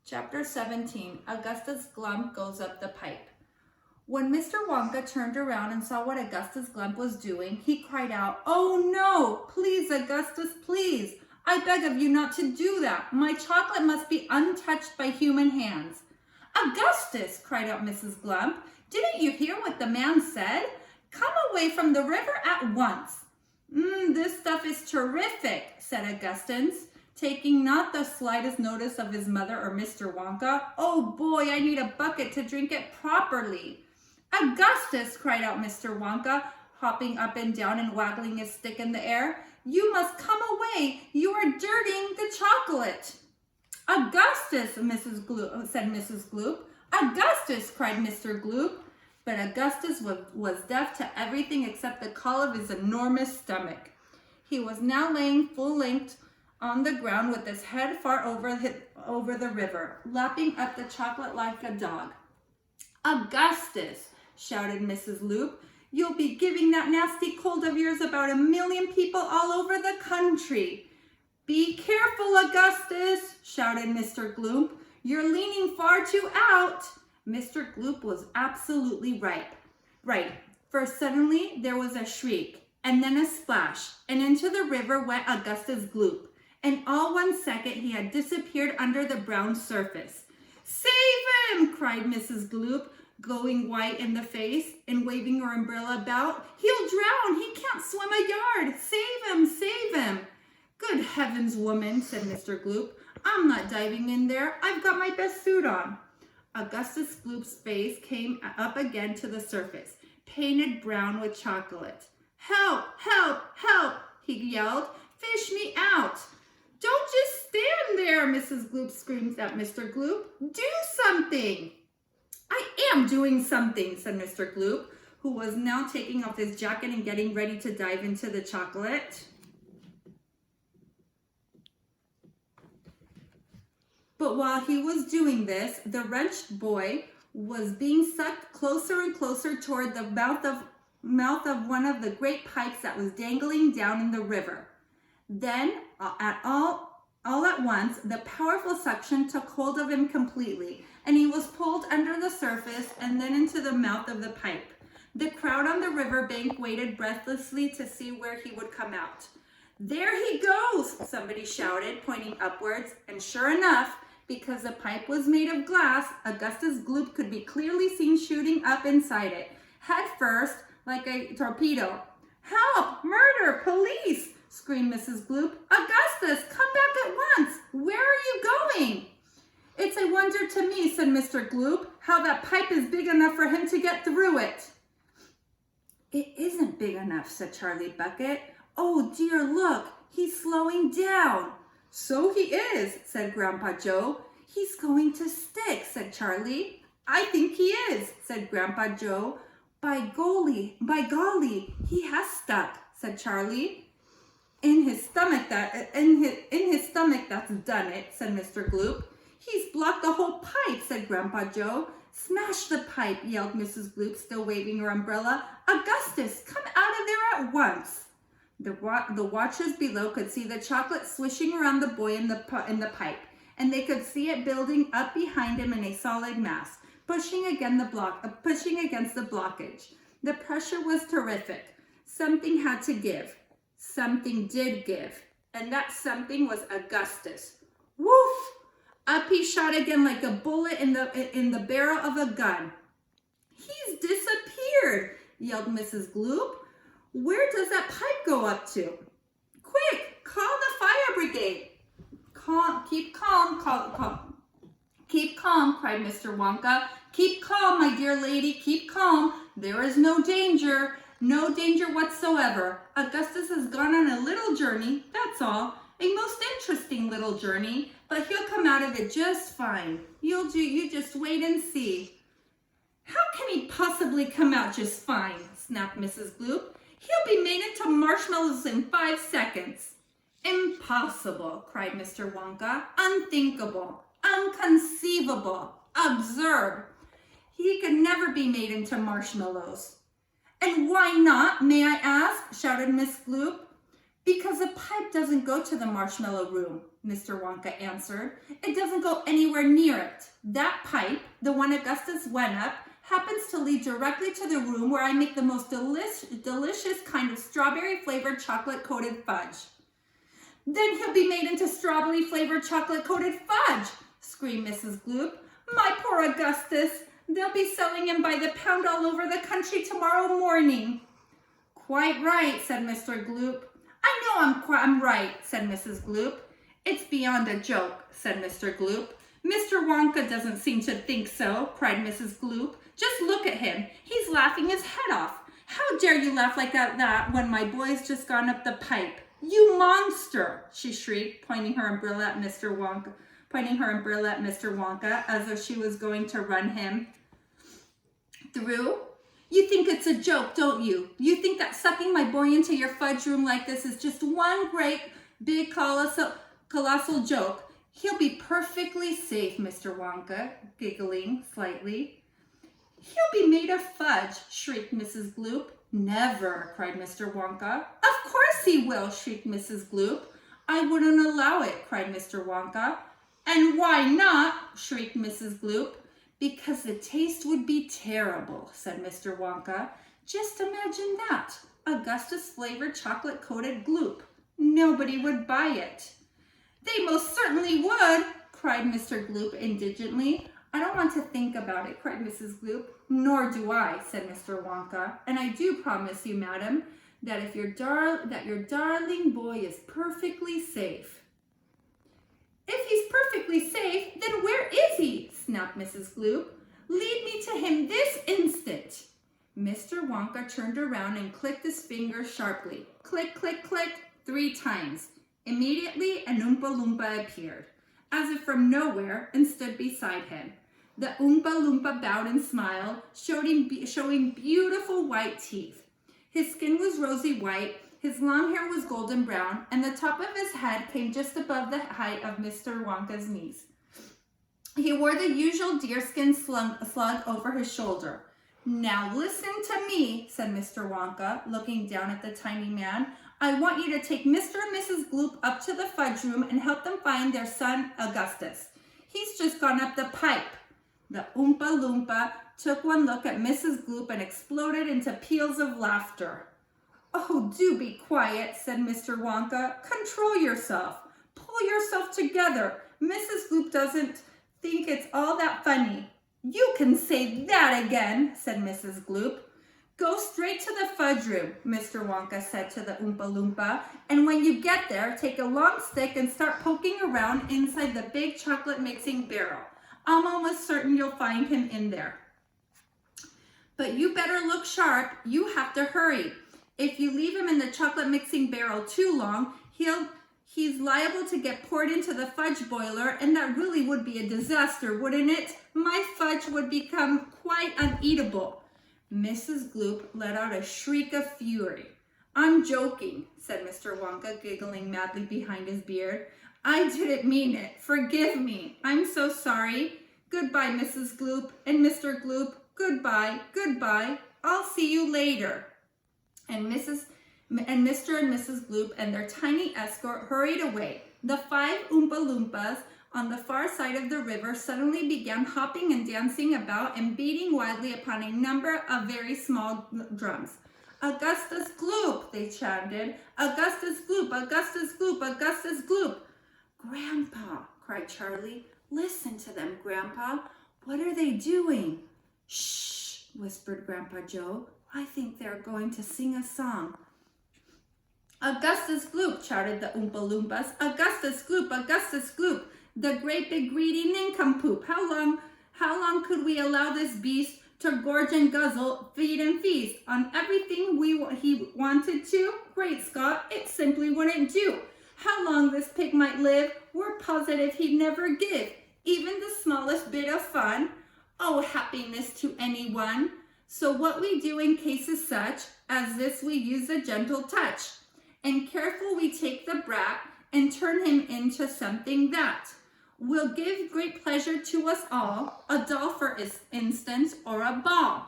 Chapter 17, Augustus Glump Goes Up the Pipe. When Mr. Wonka turned around and saw what Augustus Glump was doing, he cried out, "Oh no! Please, Augustus, please! I beg of you not to do that. My chocolate must be untouched by human hands." "Augustus!" cried out Mrs. Glump. "Didn't you hear what the man said? Come away from the river at once." This stuff is terrific," said Augustus, taking not the slightest notice of his mother or Mr. Wonka. "Oh boy, I need a bucket to drink it properly." "Augustus," cried out Mr. Wonka, hopping up and down and waggling his stick in the air, "you must come away. You are dirtying the chocolate." "Augustus," said Mrs. Gloop. "Augustus," cried Mr. Gloop. But Augustus was deaf to everything except the call of his enormous stomach. He was now laying full length on the ground with his head far over the river, lapping up the chocolate like a dog. "Augustus," shouted Mrs. Loop, "you'll be giving that nasty cold of yours about 1,000,000 people all over the country." "Be careful, Augustus," shouted Mr. Gloop. "You're leaning far too out." Mr. Gloop was absolutely right, for suddenly there was a shriek, and then a splash, and into the river went Augustus Gloop, and all 1 second he had disappeared under the brown surface. "Save him!" cried Mrs. Gloop, glowing white in the face and waving her umbrella about. "He'll drown! He can't swim a yard! Save him! Save him!" "Good heavens, woman," said Mr. Gloop. "I'm not diving in there. I've got my best suit on." Augustus Gloop's face came up again to the surface, painted brown with chocolate. "Help! Help! Help!" he yelled. "Fish me out!" "Don't just stand there," Mrs. Gloop screamed at Mr. Gloop. "Do something!" "I am doing something," said Mr. Gloop, who was now taking off his jacket and getting ready to dive into the chocolate. But while he was doing this, the wretched boy was being sucked closer and closer toward the mouth of one of the great pipes that was dangling down in the river. Then, all at once, the powerful suction took hold of him completely, and he was pulled under the surface and then into the mouth of the pipe. The crowd on the river bank waited breathlessly to see where he would come out. "There he goes!" somebody shouted, pointing upwards, and sure enough, because the pipe was made of glass, Augustus Gloop could be clearly seen shooting up inside it, head first, like a torpedo. "Help! Murder! Police!" screamed Mrs. Gloop. "Augustus, come back at once! Where are you going?" "It's a wonder to me," said Mr. Gloop, "how that pipe is big enough for him to get through it." "It isn't big enough," said Charlie Bucket. "Oh dear, look, he's slowing down." "So he is," said Grandpa Joe. "He's going to stick," said Charlie. "I think he is," said Grandpa Joe. By golly, he has stuck," said Charlie. In his stomach, that's done it," said Mr. Gloop. "He's blocked the whole pipe," said Grandpa Joe. "Smash the pipe," yelled Mrs. Gloop, still waving her umbrella. "Augustus, come out of there at once." The watchers below could see the chocolate swishing around the boy in the pipe, and they could see it building up behind him in a solid mass, pushing against the blockage. The pressure was terrific. Something had to give. Something did give, and that something was Augustus. Woof! Up he shot again like a bullet in the barrel of a gun. "He's disappeared!" yelled Mrs. Gloop. "Where does that pipe go up to? Quick, call the fire brigade." Keep calm, cried Mr. Wonka. "Keep calm, my dear lady, keep calm. There is no danger whatsoever. Augustus has gone on a little journey, that's all. A most interesting little journey, but he'll come out of it just fine. You just wait and see." "How can he possibly come out just fine?" snapped Mrs. Gloop. "He'll be made into marshmallows in 5 seconds. "Impossible," cried Mr. Wonka. "Unthinkable, inconceivable, absurd. He could never be made into marshmallows." "And why not, may I ask?" shouted Miss Gloop. Because a pipe doesn't go to the marshmallow room, Mr. Wonka answered. It doesn't go anywhere near it. That pipe, the one Augustus went up, happens to lead directly to the room where I make the most delicious kind of strawberry-flavored chocolate-coated fudge. Then he'll be made into strawberry-flavored chocolate-coated fudge, screamed Mrs. Gloop. My poor Augustus! They'll be selling him by the pound all over the country tomorrow morning. Quite right, said Mr. Gloop. I know I'm right, said Mrs. Gloop. It's beyond a joke, said Mr. Gloop. Mr. Wonka doesn't seem to think so, cried Mrs. Gloop. Just look at him. He's laughing his head off. How dare you laugh like that when my boy's just gone up the pipe? You monster, she shrieked, pointing her umbrella at Mr. Wonka as though she was going to run him through. You think it's a joke, don't you? You think that sucking my boy into your fudge room like this is just one great, big, colossal joke. He'll be perfectly safe, Mr. Wonka, giggling slightly. He'll be made of fudge, shrieked Mrs. Gloop. Never, cried Mr. Wonka. Of course he will, shrieked Mrs. Gloop. I wouldn't allow it, cried Mr. Wonka. And why not, shrieked Mrs. Gloop. Because the taste would be terrible, said Mr. Wonka. Just imagine that. Augustus-flavored chocolate-coated gloop. Nobody would buy it. They most certainly would, cried Mr. Gloop indignantly. I don't want to think about it, cried Mrs. Gloop. Nor do I, said Mr. Wonka. And I do promise you, madam, that your darling boy is perfectly safe. If he's perfectly safe, then where is he? Snapped Mrs. Gloop. Lead me to him this instant. Mr. Wonka turned around and clicked his fingers sharply. Click, click, click, 3 times. Immediately, an Oompa Loompa appeared, as if from nowhere, and stood beside him. The Oompa Loompa bowed and smiled, showing beautiful white teeth. His skin was rosy white, his long hair was golden brown, and the top of his head came just above the height of Mr. Wonka's knees. He wore the usual deerskin slug over his shoulder. Now listen to me, said Mr. Wonka, looking down at the tiny man. I want you to take Mr. and Mrs. Gloop up to the fudge room and help them find their son, Augustus. He's just gone up the pipe. The Oompa Loompa took one look at Mrs. Gloop and exploded into peals of laughter. Oh, do be quiet, said Mr. Wonka. Control yourself. Pull yourself together. Mrs. Gloop doesn't think it's all that funny. You can say that again, said Mrs. Gloop. Go straight to the fudge room, Mr. Wonka said to the Oompa Loompa, and when you get there, take a long stick and start poking around inside the big chocolate mixing barrel. I'm almost certain you'll find him in there. But you better look sharp. You have to hurry. If you leave him in the chocolate mixing barrel too long, he's liable to get poured into the fudge boiler, and that really would be a disaster, wouldn't it? My fudge would become quite uneatable. Mrs. Gloop let out a shriek of fury. I'm joking, said Mr. Wonka, giggling madly behind his beard. I didn't mean it. Forgive me. I'm so sorry. Goodbye, Mrs. Gloop and Mr. Gloop. Goodbye, goodbye. I'll see you later. And Mr. and Mrs. Gloop and their tiny escort hurried away. The 5 Oompa Loompas on the far side of the river suddenly began hopping and dancing about and beating wildly upon a number of very small drums. Augustus Gloop, they chanted. Augustus Gloop, Augustus Gloop, Augustus Gloop. Grandpa, cried Charlie. Listen to them, Grandpa. What are they doing? Shh, whispered Grandpa Joe. I think they're going to sing a song. Augustus Gloop, shouted the Oompa Loompas. Augustus Gloop, Augustus Gloop. The great big greedy nincompoop. How long could we allow this beast to gorge and guzzle, feed and feast on everything he wanted to? Great Scott, it simply wouldn't do. How long this pig might live, we're positive he'd never give even the smallest bit of fun. Oh, happiness to anyone. So what we do in cases such as this, we use a gentle touch, and careful we take the brat and turn him into something that will give great pleasure to us all, a doll for instance, or a ball,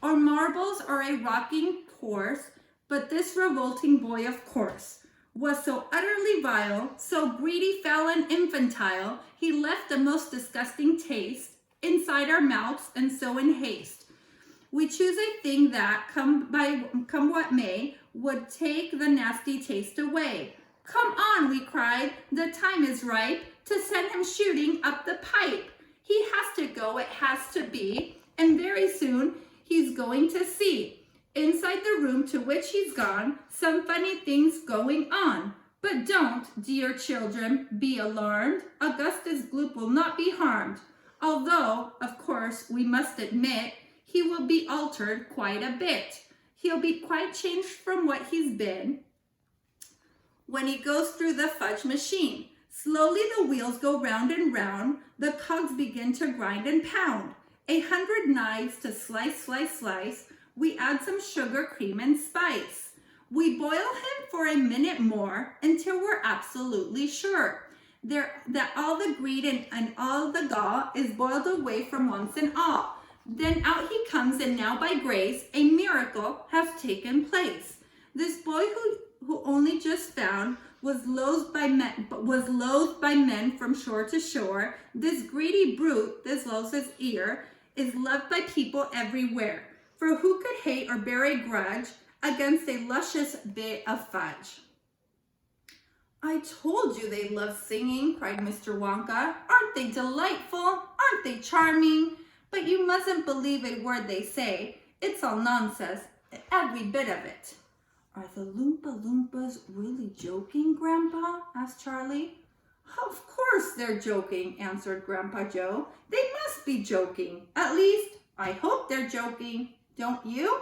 or marbles, or a rocking horse, but this revolting boy, of course, was so utterly vile, so greedy, foul, and infantile, he left the most disgusting taste inside our mouths, and so in haste. We choose a thing that, come what may, would take the nasty taste away. Come on, we cried, the time is ripe to send him shooting up the pipe. He has to go, it has to be, and very soon he's going to see, inside the room to which he's gone, some funny things going on. But don't, dear children, be alarmed. Augustus Gloop will not be harmed, although, of course, we must admit, he will be altered quite a bit. He'll be quite changed from what he's been when he goes through the fudge machine. Slowly the wheels go round and round, the cogs begin to grind and pound. 100 knives to slice, slice, slice. We add some sugar, cream, and spice. We boil him for a minute more until we're absolutely sure that all the greed and all the gall is boiled away from once and all. Then out he comes, and now by grace a miracle has taken place. This boy who only just found was loathed by men from shore to shore. This greedy brute, this Los's ear, is loved by people everywhere. For who could hate or bear a grudge against a luscious bit of fudge? I told you they love singing, cried Mr. Wonka. Aren't they delightful? Aren't they charming? But you mustn't believe a word they say. It's all nonsense, every bit of it. Are the Loompa Loompas really joking, Grandpa? Asked Charlie. Of course they're joking, answered Grandpa Joe. They must be joking. At least, I hope they're joking. Don't you?